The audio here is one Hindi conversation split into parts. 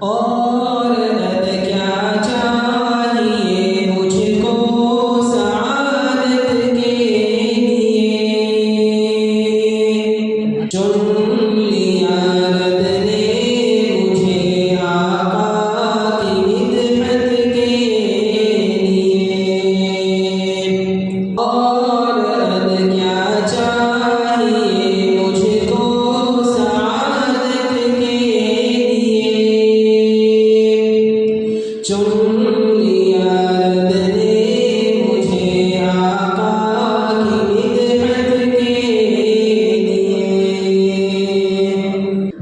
और अब क्या चाहिए मुझको सआदत के लिए। चुन लिया रब ने मुझे आका की मिदहत के लिए। और अब क्या चाहिए मुझको सआदत के लिए। चुन लिया रब ने मुझे आका की मिदहत के लिए।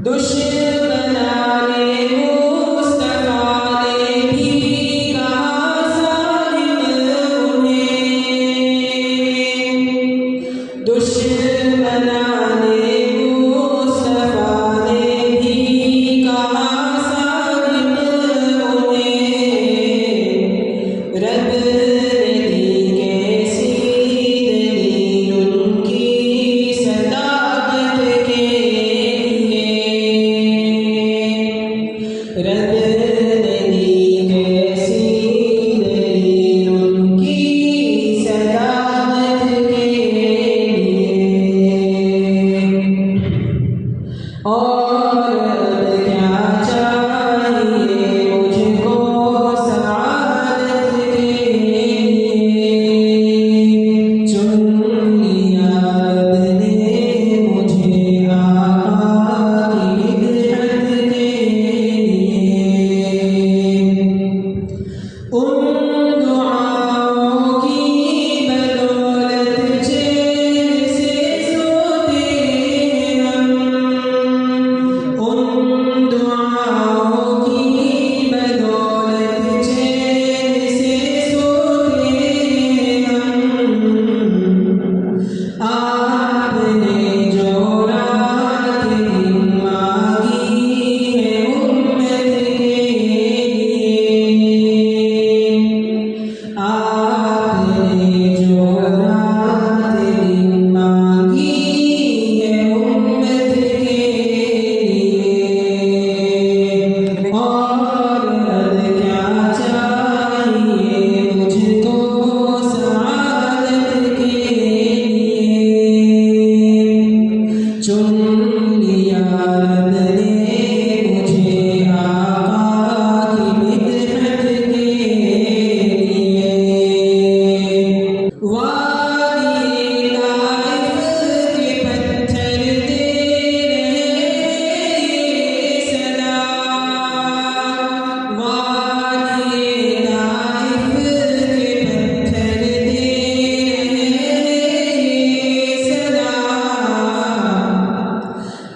दुश्मनाने मुस्तफा ने भी कहा सालिम उन्हें। दुश्मनाने मुस्तफा ने भी कहा सालिम उन्हें। रब ने दी कैसी दलील उनकी सदाकत के लिए। रब ने दी कैसी दलील उनकी सदाकत के लिए। और अब क्या चाहिए मुझको सआदत के लिए। चुन लिया रब ने मुझे आका की मिदहत के लिए। उन दुआओं की बदौलत चैन से सोते हम। उन दुआओं की बदौलत चैन से सोते हम। आपने जो रात दिन मांगी है उम्मत के लिए। आपने जो रात दिन मांगी है उम्मत के लिए। और अब क्या चाहिए मुझको सआदत के लिए। चुन लिया रब ने मुझे आका की मिदहत के लिए। वादी ताइफ के पत्थर दे रहे सदा। वादी ताइफ के पत्थर दे रहे सदा।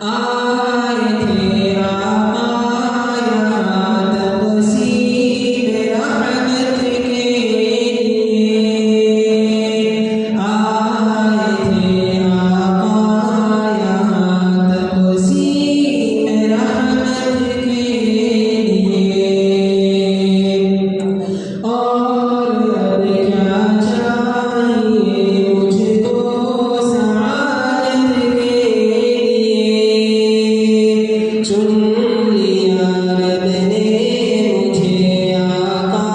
आए थे आका यहाँ तक़सीम रहमत के लिए। आए थे आका यहाँ तक़सीम रहमत के लिए। और अब क्या चाहिए मुझको सआदत के लिए। चुन लिया रब ने मुझे आका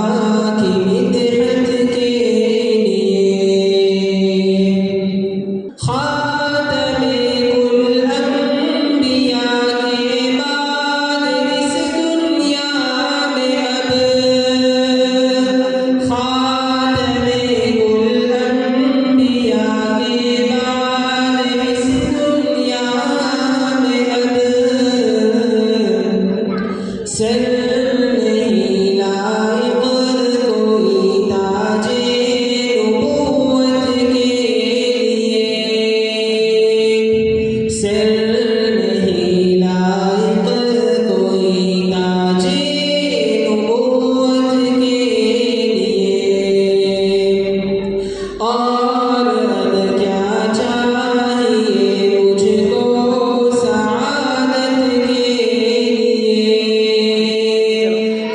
की मिदहत के लिए। खातमे कुल अंबिया के बाद इस दुनिया में अब। खातमे कुल अंबिया के बाद इस दुनिया में अब। सर नहीं लायक कोई ताजे नबूवत के लिए। सर नहीं लायक कोई ताजे नबूवत के लिए। और अब क्या चाहिए मुझको सआदत के लिए।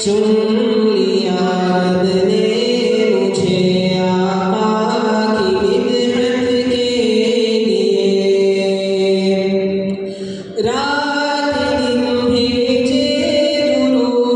चुन लिया रब ने मुझे आका की मिदहत के लिए। रात दिन भेजे दुरूद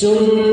चुम